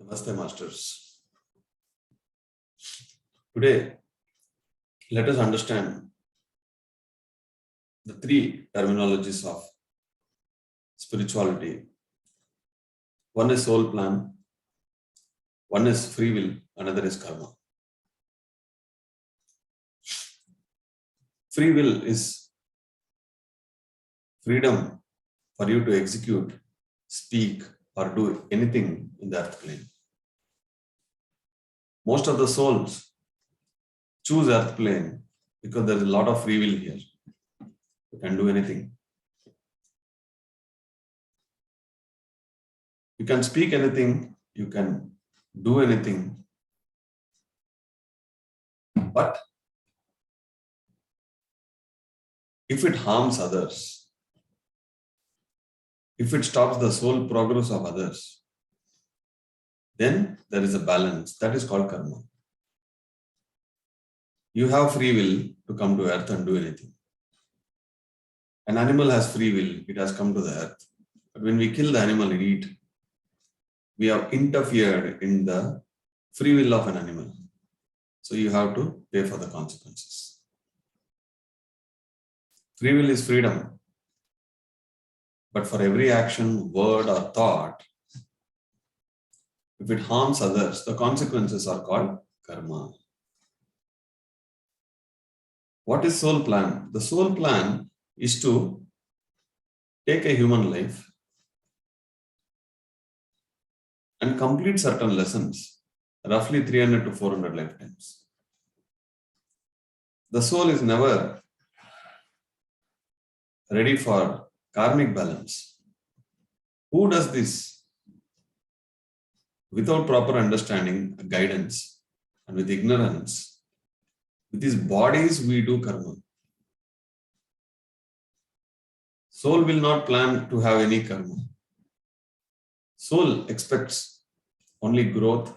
Namaste, Masters. Today, let us understand the three terminologies of spirituality. One is soul plan, one is free will, another is karma. Free will is freedom for you to execute, speak, or do anything in the earth plane. Most of the souls choose earth plane because there is a lot of free will here. You can do anything. You can speak anything, you can do anything, but if it harms others, if it stops the soul progress of others, then there is a balance. That is called karma. You have free will to come to earth and do anything. An animal has free will, it has come to the earth. But when we kill the animal and eat, we have interfered in the free will of an animal. So you have to pay for the consequences. Free will is freedom. But for every action, word, or thought, if it harms others, the consequences are called karma. What is soul plan? The soul plan is to take a human life and complete certain lessons, roughly 300 to 400 lifetimes. The soul is never ready for karmic balance. Who does this? Without proper understanding, guidance, and with ignorance, with these bodies we do karma. Soul will not plan to have any karma. Soul expects only growth,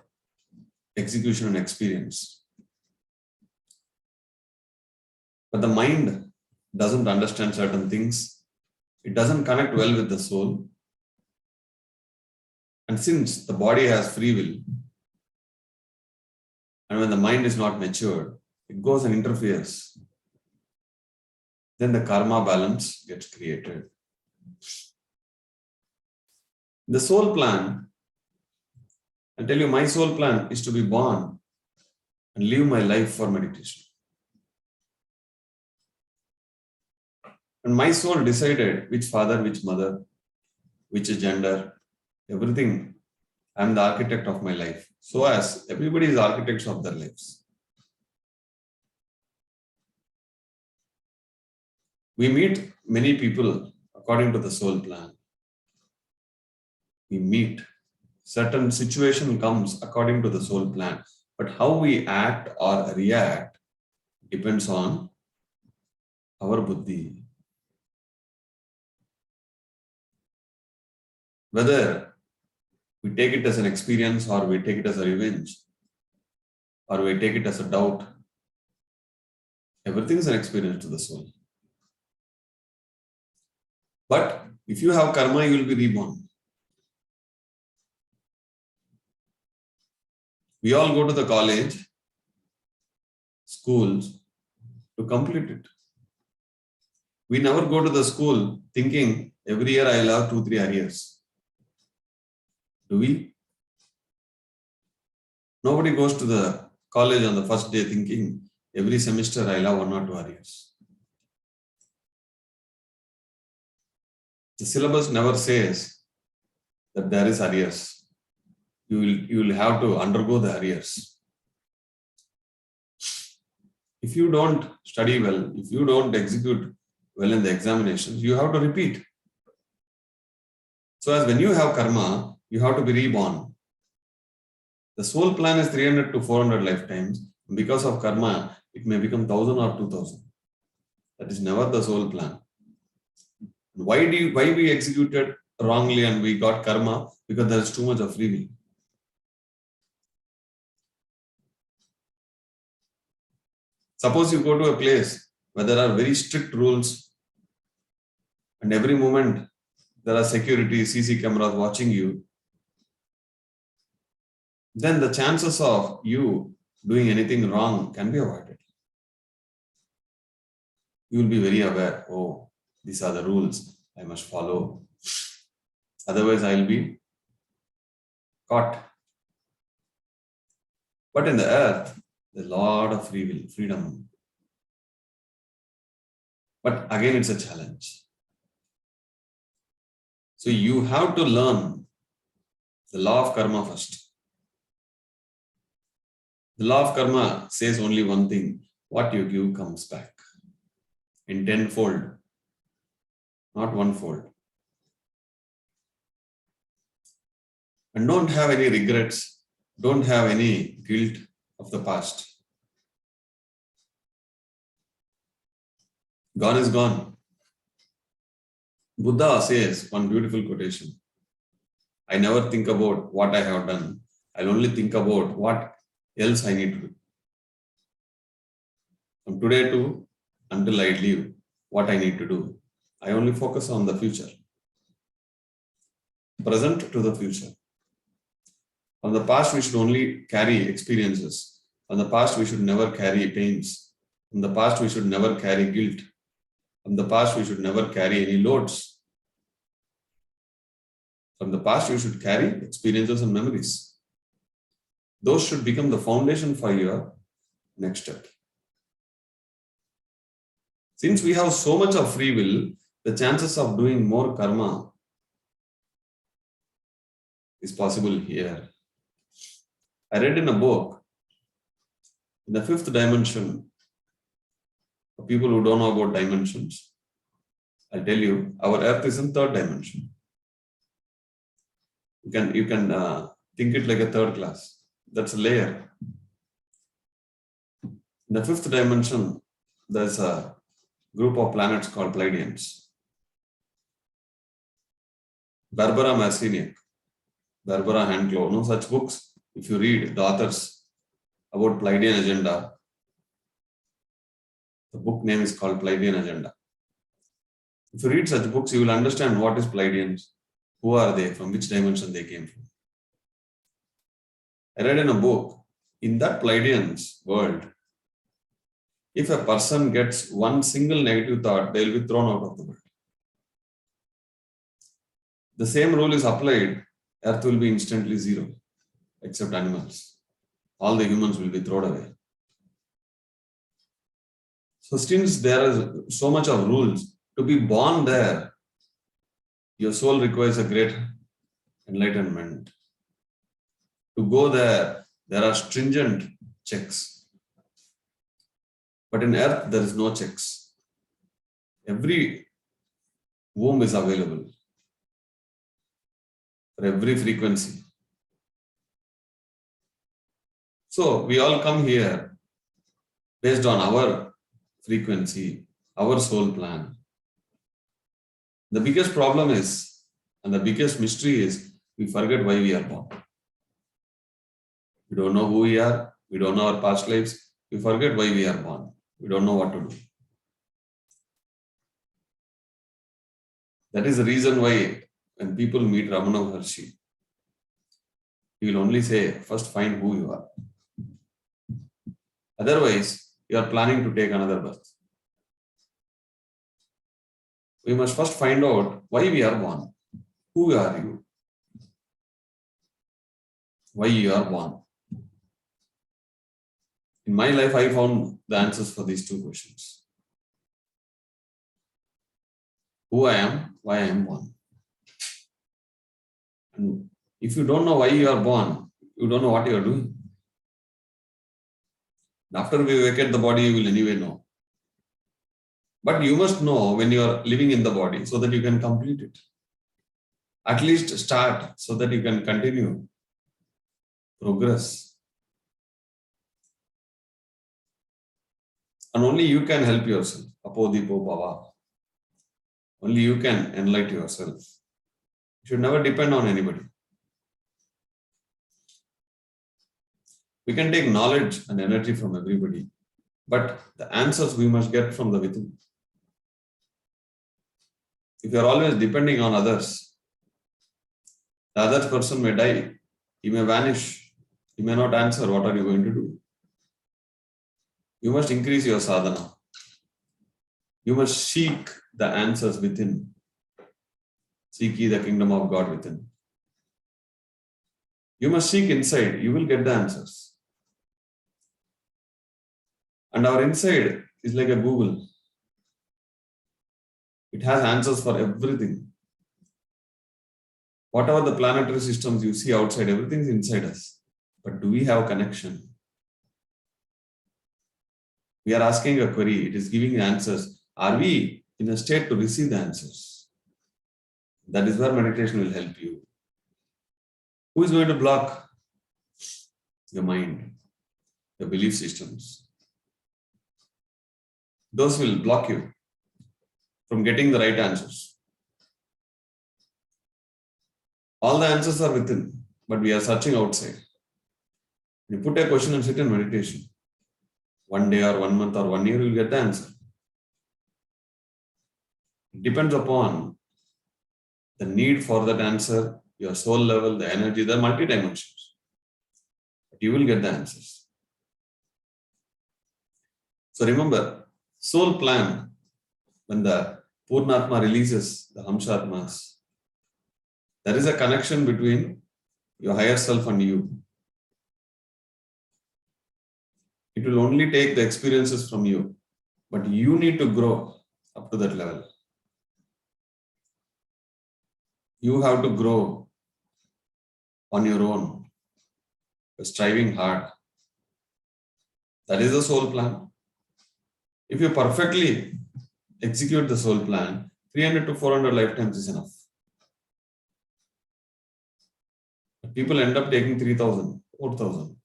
execution, and experience. But the mind doesn't understand certain things. It doesn't connect well with the soul. And since the body has free will, and when the mind is not matured, it goes and interferes. Then the karma balance gets created. The soul plan, I'll tell you, my soul plan is to be born and live my life for meditation. And my soul decided which father, which mother, which gender, everything. I'm the architect of my life. So as everybody is architects of their lives. We meet many people according to the soul plan. We meet. Certain situation comes according to the soul plan. But how we act or react depends on our buddhi. Whether we take it as an experience or we take it as a revenge or we take it as a doubt, everything is an experience to the soul. But if you have karma, you will be reborn. We all go to the college, schools to complete it. We never go to the school thinking every year I'll have 2-3 arrears. Do we? Nobody goes to the college on the first day thinking every semester I'll have 1 or 2 arrears. The syllabus never says that there is arrears. You will have to undergo the arrears. If you don't study well, if you don't execute well in the examinations, you have to repeat. So as when you have karma, you have to be reborn. The soul plan is 300 to 400 lifetimes. Because of karma, it may become 1,000 or 2,000. That is never the soul plan. Why we executed wrongly and we got karma? Because there is too much of free will. Suppose you go to a place where there are very strict rules and every moment there are security, CC cameras watching you. then the chances of you doing anything wrong can be avoided. You will be very aware, oh, these are the rules I must follow. Otherwise, I will be caught. But in the earth, there's a lot of free will, freedom. But again, it's a challenge. So you have to learn the law of karma first. The law of karma says only one thing: what you give comes back in tenfold, not one-fold. And don't have any regrets, don't have any guilt of the past. Gone is gone. Buddha says one beautiful quotation: I never think about what I have done. I'll only think about what else I need to do. From today to until I leave, what I need to do. I only focus on the future. Present to the future. From the past, we should only carry experiences. From the past, we should never carry pains. From the past, we should never carry guilt. From the past, we should never carry any loads. From the past, you should carry experiences and memories. Those should become the foundation for your next step. Since we have so much of free will, the chances of doing more karma is possible here. I read in a book, in the fifth dimension, for people who don't know about dimensions, I'll tell you, our earth is in third dimension. You can think it like a third class. That's a layer. In the fifth dimension, there's a group of planets called Pleiadians. Barbara Marciniak, Barbara Handclough, no such books. If you read the authors about Pleiadian agenda, the book name is called Pleiadian Agenda. If you read such books, you will understand what is Pleiadians, who are they, from which dimension they came from. I read in a book, in that Pleiadians world, if a person gets one single negative thought, they will be thrown out of the world. The same rule is applied, earth will be instantly zero, except animals. All the humans will be thrown away. So since there is so much of rules, to be born there, your soul requires a great enlightenment. To go there, there are stringent checks. But in earth, there is no checks. Every womb is available for every frequency. So we all come here based on our frequency, our soul plan. The biggest problem is, and the biggest mystery is, we forget why we are born. We don't know who we are. We don't know our past lives. We forget why we are born. We don't know what to do. That is the reason why when people meet Ramana Maharshi, he will only say, first find who you are. Otherwise, you are planning to take another birth. We must first find out why we are born. Who are you? Why you are born? In my life, I found the answers for these two questions. Who I am, why I am born. And if you don't know why you are born, you don't know what you are doing. After we vacate the body, you will anyway know. But you must know when you are living in the body so that you can complete it. At least start so that you can continue. Progress. And only you can help yourself. Apodipo Bhava. Only you can enlighten yourself. You should never depend on anybody. We can take knowledge and energy from everybody, but the answers we must get from the within. If you are always depending on others, the other person may die, he may vanish, He may not answer. What are you going to do? You must increase your sadhana. You must seek the answers within. Seek ye the kingdom of God within. You must seek inside. You will get the answers. And our inside is like a Google. It has answers for everything. Whatever the planetary systems you see outside, everything is inside us. But do we have connection? We are asking a query. It is giving answers. Are we in a state to receive the answers? That is where meditation will help you. Who is going to block? Your mind, your belief systems. Those will block you from getting the right answers. All the answers are within, but we are searching outside. You put a question and sit in meditation. 1 day or 1 month or 1 year, you will get the answer. It depends upon the need for that answer, your soul level, the energy, the multi-dimensions. But you will get the answers. So remember, soul plan, when the Purnatma releases the Hamshatmas, there is a connection between your higher self and you. It will only take the experiences from you, but you need to grow up to that level. You have to grow on your own, striving hard. That is the soul plan. If you perfectly execute the soul plan, 300 to 400 lifetimes is enough. But people end up taking 3,000, 4,000.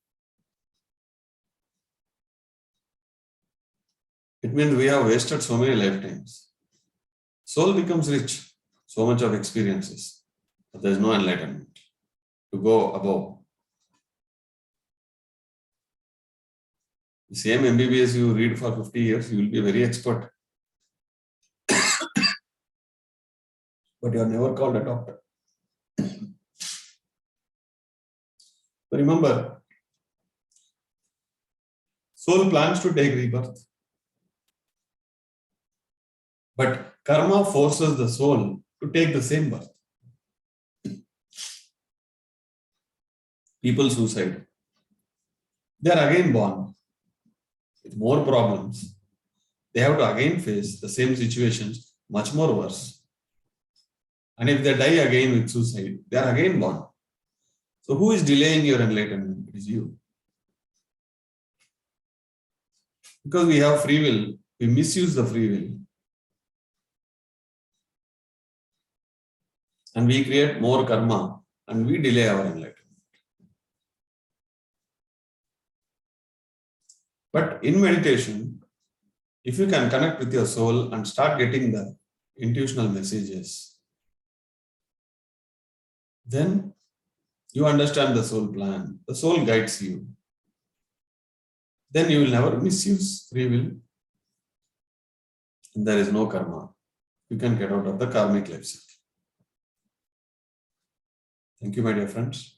It means we have wasted so many lifetimes. Soul becomes rich, so much of experiences, but there is no enlightenment to go above. The same MBBS you read for 50 years, you will be a very expert. But you are never called a doctor. But remember, soul plans to take rebirth. But karma forces the soul to take the same birth. People suicide. They are again born with more problems. They have to again face the same situations, much more worse. And if they die again with suicide, they are again born. So who is delaying your enlightenment? It is you. Because we have free will, we misuse the free will. And we create more karma and we delay our enlightenment. But in meditation, if you can connect with your soul and start getting the intuitional messages, then you understand the soul plan. The soul guides you. Then you will never misuse free will. And there is no karma. You can get out of the karmic life cycle. Thank you, my dear friends.